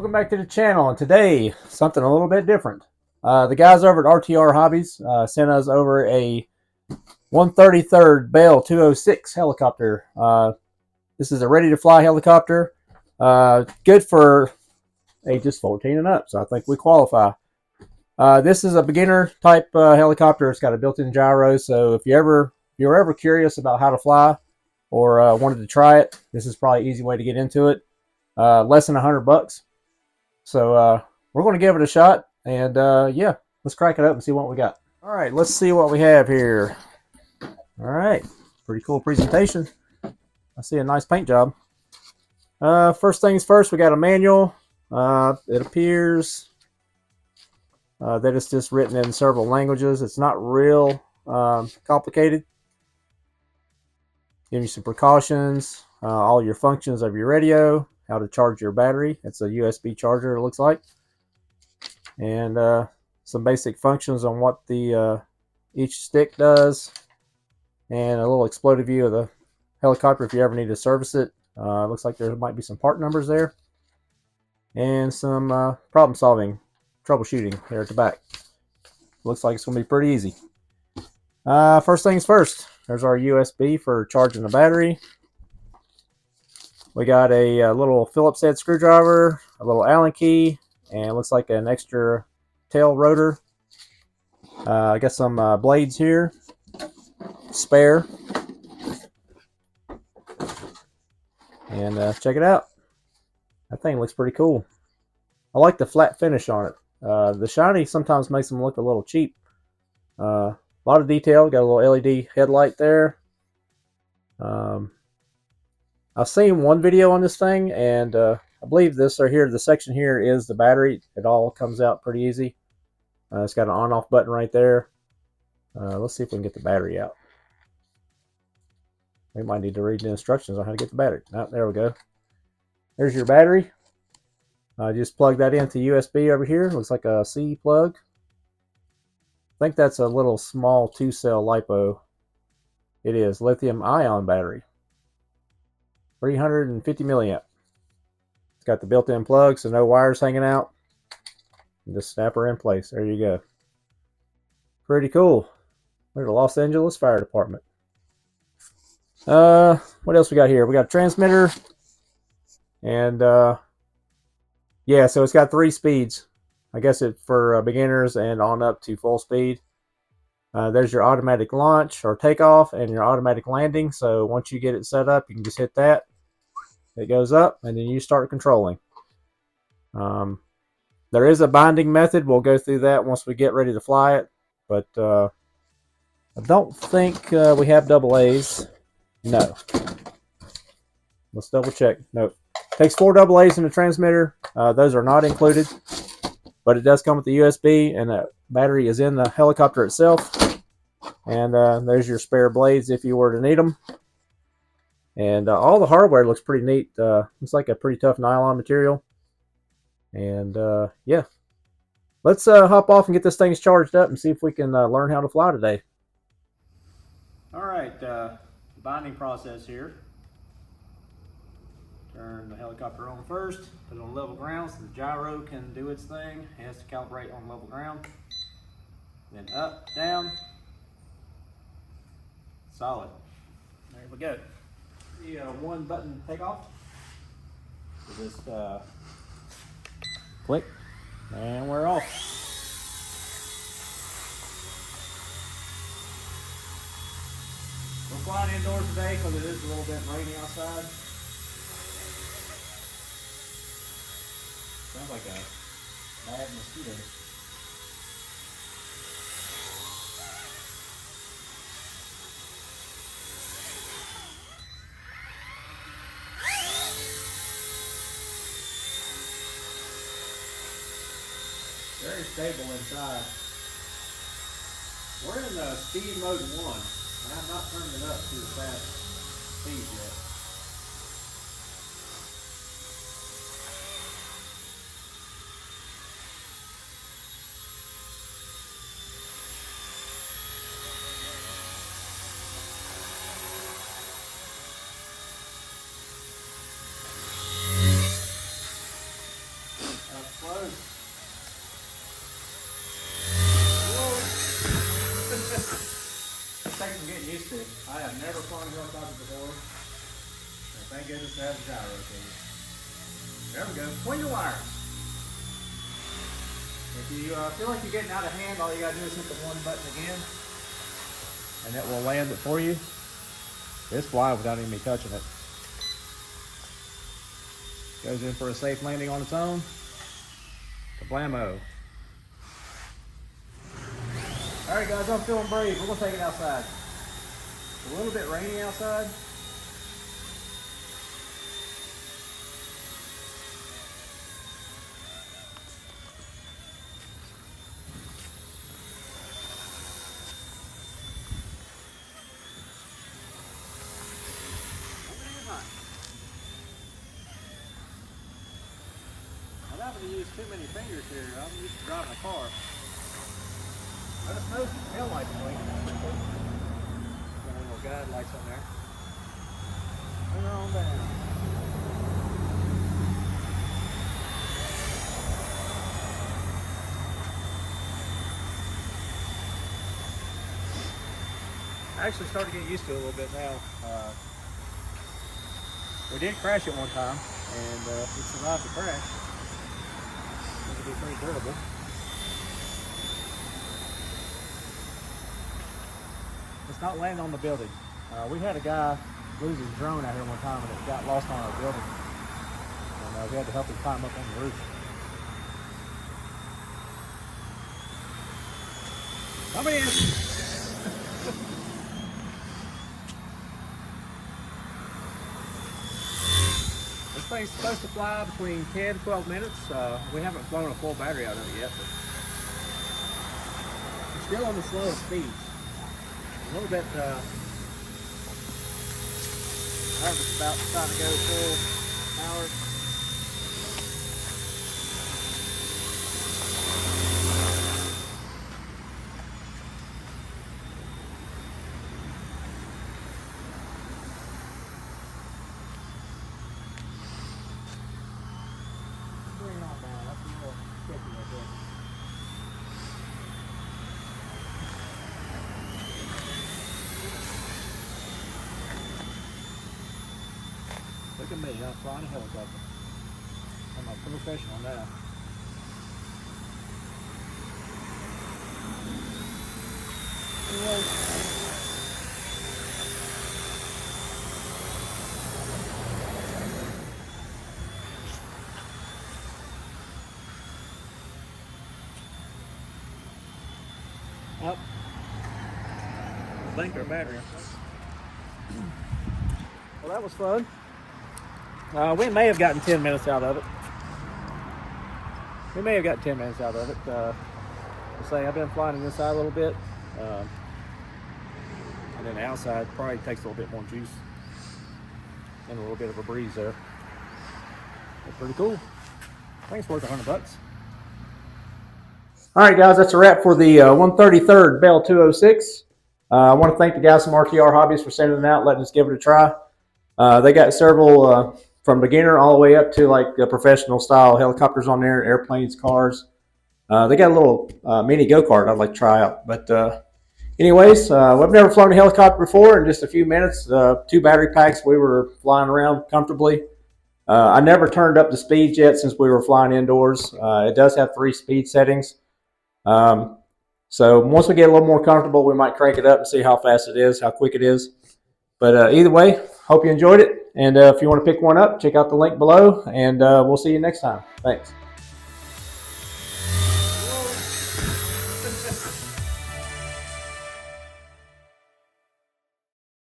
Welcome back to the channel, and today something a little bit different. The guys over at RTR Hobbies sent us over a 133rd Bell 206 helicopter. This is a ready-to-fly helicopter, good for ages 14 and up, so I think we qualify. This is a beginner type helicopter. It's got a built-in gyro, so if you're ever curious about how to fly or wanted to try it, this is probably an easy way to get into it. Less than $100. So we're going to give it a shot, and yeah, let's crack it up and see what we got. All right, let's see what we have here. All right, pretty cool presentation. I see a nice paint job. First things first, we got a manual. It appears that it's just written in several languages. It's not real complicated. Give you some precautions, all your functions of your radio, how to charge your battery. It's a USB charger, it looks like. And some basic functions on what the each stick does. And a little exploded view of the helicopter if you ever need to service it. Looks like there might be some part numbers there. And some problem solving, troubleshooting there at the back. Looks like it's going to be pretty easy. First things first, there's our USB for charging the battery. We got a little Phillips head screwdriver, a little Allen key, and it looks like an extra tail rotor. I got some blades here, spare. And check it out. That thing looks pretty cool. I like the flat finish on it. The shiny sometimes makes them look a little cheap. A lot of detail. Got a little LED headlight there. I've seen one video on this thing, and I believe this right here, the section here is the battery. It all comes out pretty easy. It's got an on-off button right there. Let's see if we can get the battery out. We might need to read the instructions on how to get the battery. Oh, there we go. There's your battery. Just plug that into USB over here. Looks like a C plug. I think that's a little small 2-cell LiPo. It is lithium-ion battery. 350 milliamp. It's got the built-in plug, so no wires hanging out. Just snap her in place. There you go. Pretty cool. There's the Los Angeles Fire Department. What else we got here? We got a transmitter, and yeah, so it's got 3 speeds. I guess it's for beginners and on up to full speed. There's your automatic launch or takeoff and your automatic landing. So once you get it set up, you can just hit that. It goes up, and then you start controlling. There is a binding method. We'll go through that once we get ready to fly it. But I don't think we have double A's. No. Let's double check. Nope. Takes 4 double A's in the transmitter. Those are not included. But it does come with the USB, and the battery is in the helicopter itself. And there's your spare blades if you were to need them. And all the hardware looks pretty neat. Looks like a pretty tough nylon material. And yeah, let's hop off and get this thing charged up and see if we can learn how to fly today. All right, binding process here. Turn the helicopter on first, put it on level ground so the gyro can do its thing. It has to calibrate on level ground. Then up, down. Solid. There we go. The 1 button takeoff. So just click, and we're off. We're flying indoors today because it is a little bit rainy outside. Sounds like a bad mosquito. Very stable inside. We're in speed mode 1. I have not turned it up to the fast speed yet. just takes some getting used to. I have never flown a helicopter before. And thank goodness it has a gyro cable. There we go. Swing your wires. If you feel like you're getting out of hand, all you gotta do is hit the one button again, and it will land it for you. It's flying without even me touching it. Goes in for a safe landing on its own. Kablamo. Alright guys, I'm feeling brave. We're going to take it outside. It's a little bit rainy outside. I'm not going to use too many fingers here. I'm used to driving a car. Let us know if the tail lights blink. Got a little guide lights on there. Turn her on down. I actually started to get used to it a little bit now. We did crash it one time, and it survived the crash. It would be pretty durable. It's not landing on the building. We had a guy lose his drone out here one time and it got lost on our building. And we had to help him climb up on the roof. Come in! This thing's supposed to fly between 10 and 12 minutes. We haven't flown a full battery out of it yet, but it's still on the slowest speeds. A little bit nervous about trying to go full power. Bring it on down. That's a little tricky right there. Look at me, I'm flying a helicopter. I'm a professional now. Up. Blinked our battery. Well, that was fun. We may have gotten 10 minutes out of it. We may have got 10 minutes out of it. I'll say I've been flying inside a little bit. And then the outside probably takes a little bit more juice. And a little bit of a breeze there. That's pretty cool. I think it's worth $100. All right, guys, that's a wrap for the 133rd Bell 206. I want to thank the guys from RTR Hobbies for sending it out, letting us give it a try. They got several from beginner all the way up to like professional style helicopters on there, airplanes, cars. They got a little mini go-kart I'd like to try out. But anyways, we've never flown a helicopter before. In just a few minutes, 2 battery packs, we were flying around comfortably. I never turned up the speeds yet since we were flying indoors. It does have 3 speed settings. So once we get a little more comfortable, we might crank it up and see how fast it is, how quick it is. But either way, hope you enjoyed it. And if you want to pick one up, check out the link below, and we'll see you next time. Thanks.